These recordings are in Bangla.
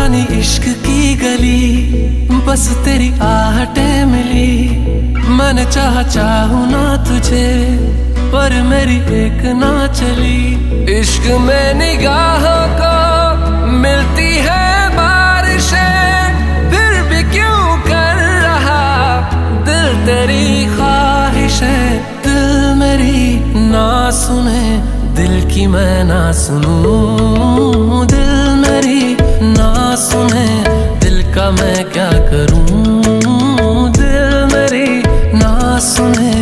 जानी इश्क की गली, बस तेरी आहटें मिली। मैंने चाहूं ना तुझे, पर मेरी एक ना चली। इश्क में निगाहों को मिलती है बारिशें, फिर भी क्यों कर रहा दिल तेरी ख्वाहिशें। दिल मेरी ना सुने, दिल की मैं ना सुनूं। दिल मेरी ना सुने, दिल का मैं क्या करूं। दिल मेरी ना सुने,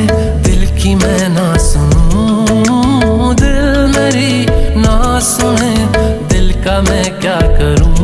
दिल की मैं ना सुनूं। दिल मेरी ना सुने, दिल का मैं क्या करूं।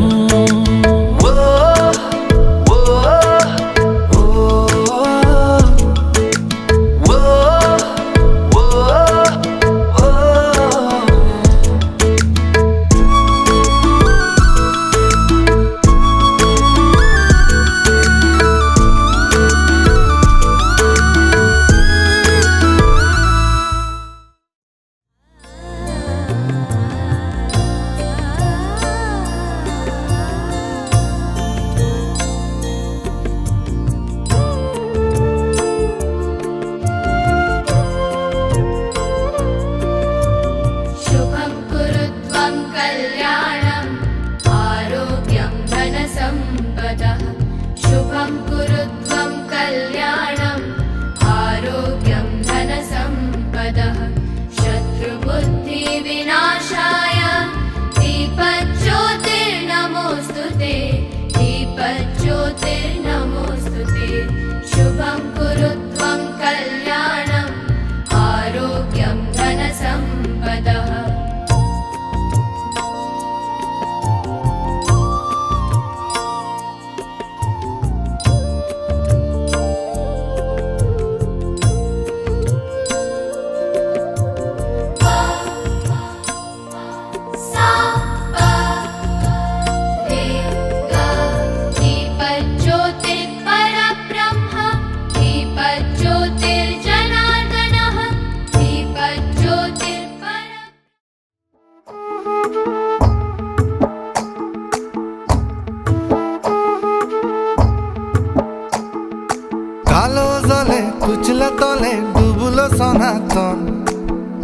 কালো জলে কুচলা তলে ডুবলো সনাতন।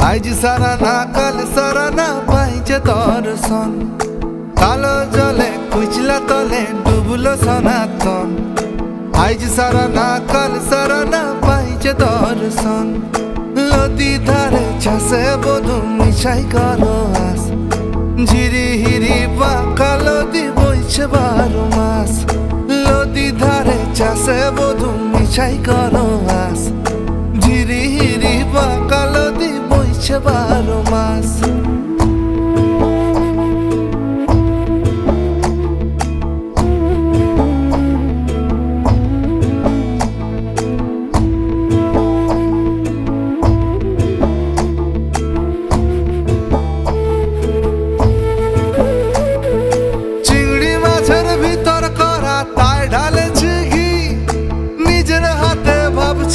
আজ সারা না কাল সারা না পাইছে দর্শন। কালো জলে কুচলা তলে ডুবলো সনাতন। আজ সারা না কাল সারা না পাইছে দর্শন। নদী ধারে চাষে বধু মিশাই করো আস। ঝিরি হিরি বাঁকা নদী বইছে 12 মাস। নদী ধারে চাষে বধু মিশাই করো আস। ঝিরি হিরি বাঁকা নদী বইছে 12 মাস।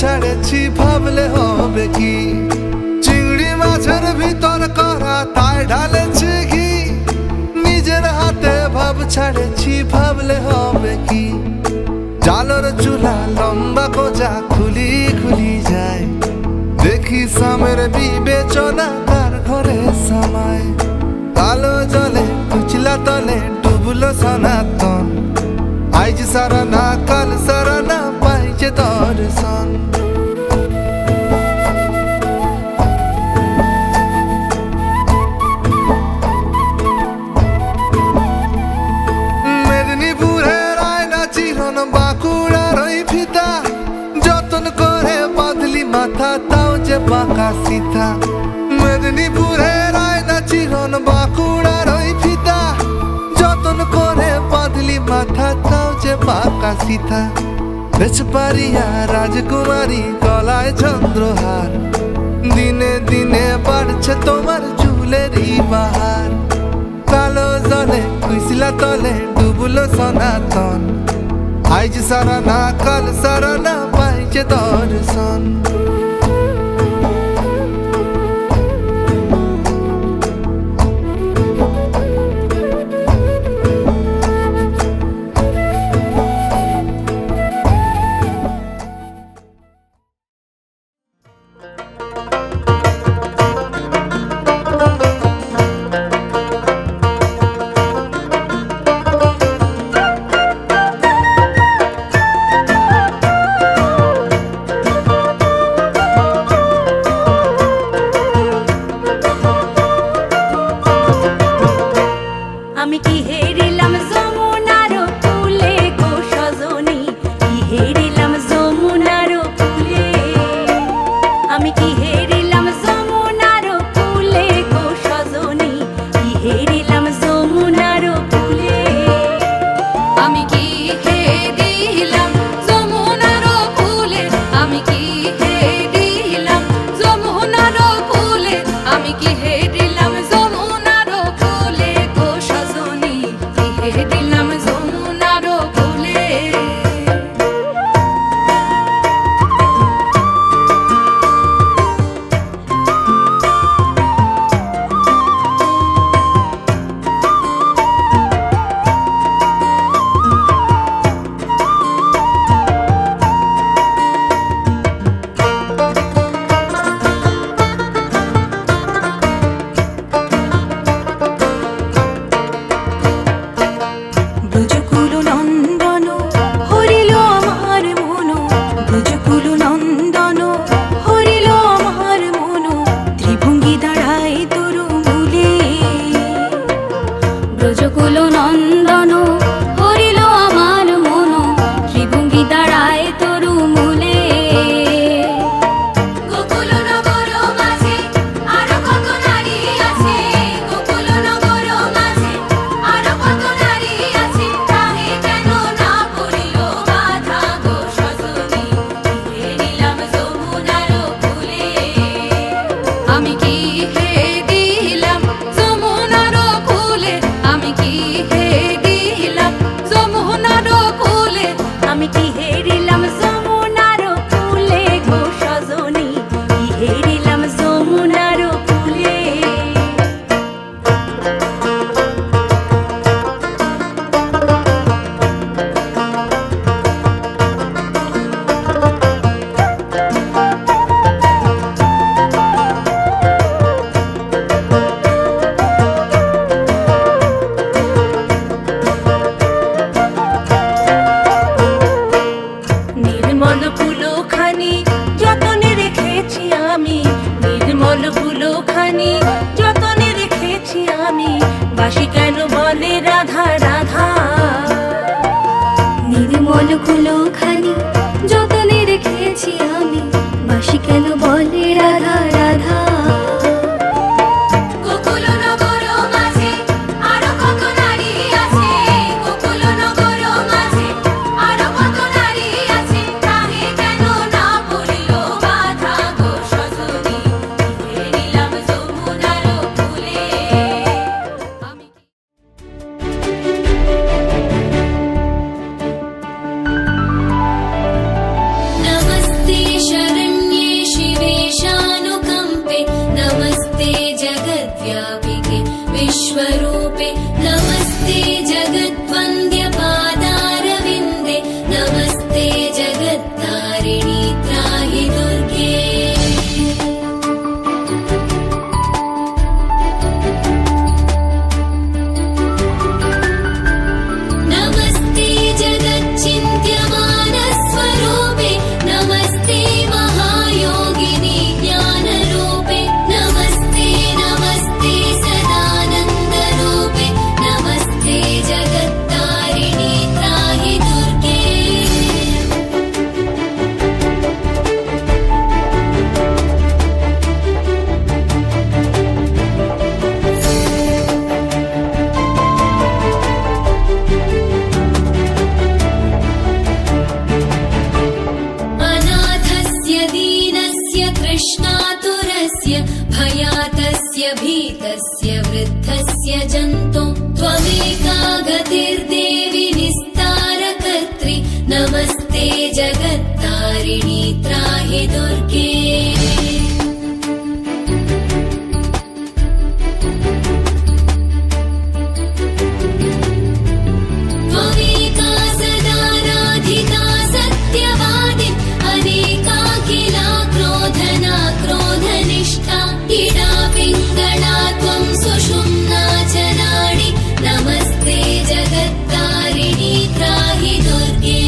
ছেড়েছি ভাবলে হবে কি। চিংড়ি মাছের ভিতর করা তাই ঢালেছি ঘি। নিজের হাতে ভাব ছাড়েছি ভাবলে হবে কি। জালর চুলা লম্বা কোজা খুলি খুলি যায়। দেখি সামের বিবেচনা তার ঘরে সামায়। কালো জলে কুচলা তলে ডুবলো সনাতন। আজ সারা না কাল সারা না পাইছে দর্শন। মেদিনীপুরের আয়না চিরন বাঁকুড়ার ওই ফিতা। যতন করে বাঁধলি মাথা তাও যে বাঁকা সিথা। মেদিনীপুরের আয়না চিরন বাঁকুড়ার ওই ফিতা। যতন করে বাঁধলি মাথা তাও যে বাঁকা সিথা। বেচপারিয়া রাজকুমারী গলায় চন্দ্রহার। দিনে দিনে বাড়ছে তোমার চুলেরই বাহার। কালো জলে কুচলা তলে ডুবলো সনাতন। আজ সারা না কাল সারা না পাইছে দর্শন। হেরিলাম যমুনার কূলে, আমি কি হেরিলাম যমুনার কূলে গো সজনী, কি হেরিলাম যমুনার কূলে। আমি কি হেরিলাম যমুনার কূলে, আমি কি হেরিলাম যমুনার কূলে, আমি কি হেরিলাম যমুনার কূলে গো সজনী, কি হেরিলাম যমুনার কূলে। ব্রজকুল নন্দন হরিল আমার মন, ব্রজকুল নন্দন হরিল আমার মন, ত্রিভঙ্গি দাঁড়ায় তোর মূলে। ব্রজকুল নন্দন হরিল আমার মন, ত্রিভঙ্গি দাঁড়ায় তোর মূলে। গোকুল নগর মাঝে আরো কত নারী আছে, গোকুল নগর মাঝে আরো কত নারী আছে, তাহে কেন না পড়িল বাধা গো সজনী, কি হেরিলাম যমুনার কূলে। আমি কি হেরিলাম যমুনার কূলে, আমি কি হেরিলাম যমুনার কূলে। আমি কি হেরিলাম যমুনার কূলে গো সজনী, কি হেরিলাম যমুনার কূলে। নির্মল ফুলখানি যতনে রেখেছি আমি, নির্মল ফুলখানি যতনে রেখেছি আমি, বাসি কেন বলে রাধা রাধা। নির্মল ফুলখানি যতনে রেখেছি আমি, বাসি কেন বলে রাধা রাধা। গোকুল নগর মাঝে আরো কত নারী আছে, গোকুল নগর মাঝে আরো কত নারী আছে, তাহে কেন না পড়িল বাধা গো সজনী, কি হেরিলাম যমুনার কূলে। আমি नमस्ते शरण्ये शिवे शानुकम्पे, नमस्ते जगद्व्यापिके विश्वरूपे, नमस्ते जगद्वन्द्य पादारविन्दे, नमस्ते जगत्तारिणि त्राहि दुर्गे। नमस्ते जगच्चिन्त्यमानस्वरूपे, नमस्ते महायोगिनि ज्ञानरूपे, नमस्ते नमस्ते सदानन्दरूपे, नमस्ते जगत्तारिणि त्राहि दुर्गे। अनाथस्य दीनस्य कृष्णातुरस्य, भयातस्य भीतस्य वृद्धस्य जन्तु, त्वमेका गतिर्देवि निस्तारकर्त्री, नमस्ते जगत्तारिणि त्राहि दुर्गे। त्वमेका सदा राधिका सत्यवादि, अनेकाखिला क्रोधना क्रोधनिष्ठा, इडा पिङ्गळा त्वं सुषुम्ना च नाडि, नमस्ते जगत्तारिणि त्राहि दुर्गे।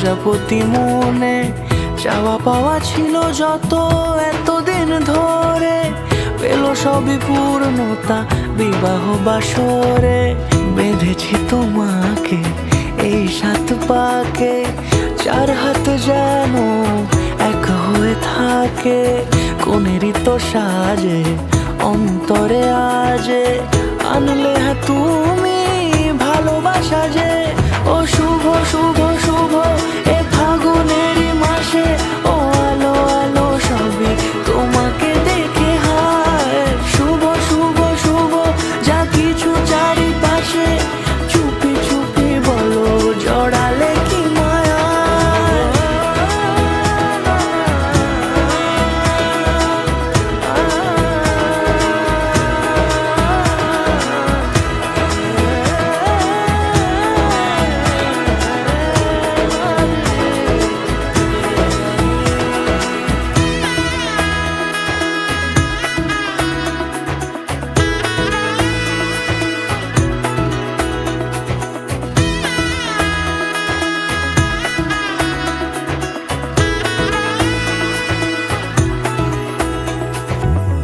প্রজাপতি মনে চাওয়া পাওয়া ছিল যত এতদিন ধরে, পেল সবই পূর্ণতা বিবাহ বাসরে। বেঁধেছি তোমাকে এই 7 পাকে, 4 হাত যেন এক হয়ে থাকে। কোনেরই তো সাজে অন্তরে আজে আনলে তুমি ভালোবাসা যে। ও শুভ শুভ শুভ এ ফাগুনেরই মাসে, ও আলো আলো সবই তোমাকে দেখে হায়। শুভ শুভ শুভ যা কিছু চারিপাশে, চুপি চুপি বলো জড়ালে কি মায়া।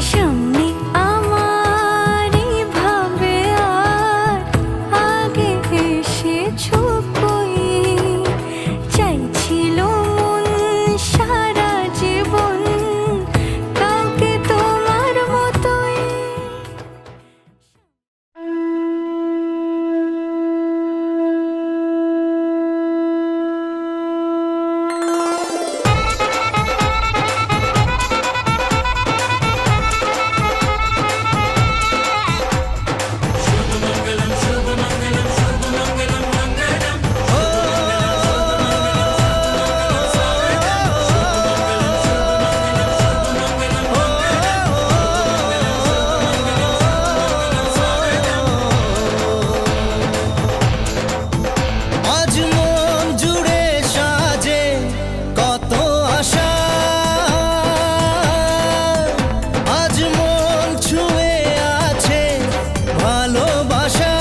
সামনে আমার ভাবে আর আগে এসেছো কই, চাইছিল মন সারা জীবন কাউকে তোমার মতোই। আজ মন জুড়ে সাজে কত আশা, আজ মন ছুঁয়ে আছে ভালোবাসা।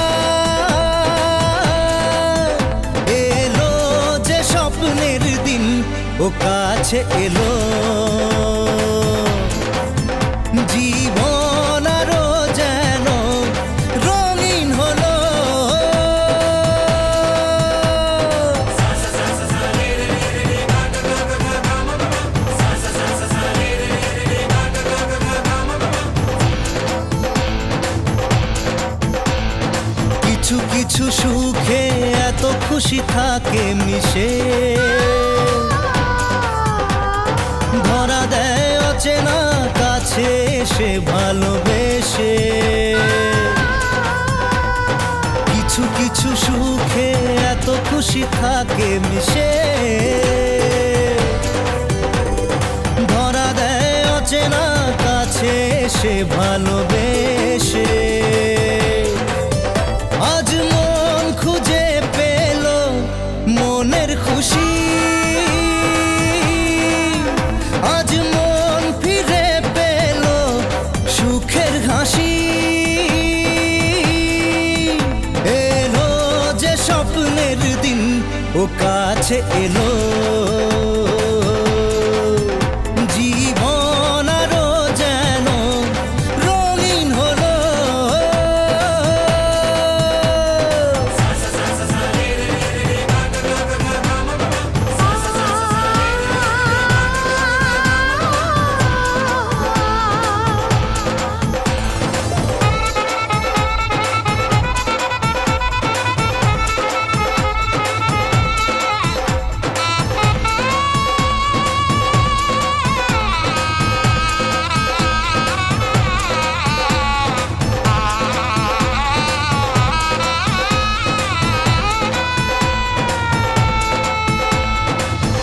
এলো যে স্বপ্নের দিন ও কাছে এলো, জীবন আরো যেন রঙিন হলো। কিছু কিছু সুখে এত খুশি থাকে মিশে, ধরা দেয় অচেনা কাছে এসে ভালোবেসে। কিছু কিছু সুখে এত খুশি থাকে মিশে, ধরা দেয় অচেনা কাছে এসে ভালোবেসে। আজ মন খুঁজে পেল মনের খুশি, আজ মন ফিরে পেল সুখের হাসি। এলো যে স্বপ্নের দিন ও কাছে এলো, জীবন আরো যেন রঙিন হলো।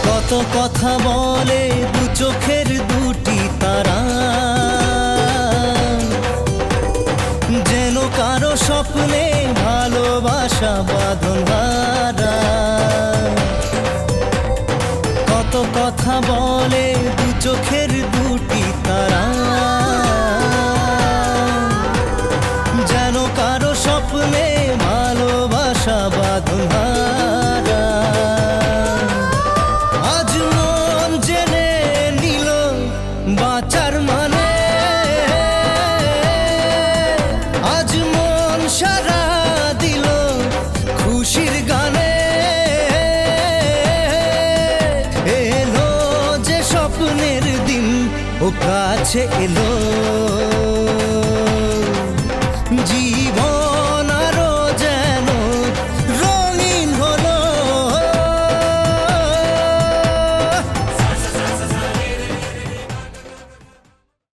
কত কথা বলে দু চোখের দুটি তারা, যেন কারো স্বপ্নে ভালোবাসা বাঁধন হারা। কত কথা বলে দু চোখের দুটি তারা, যেন কারো স্বপ্নে ভালোবাসা বাঁধন হারা। কাছে এলো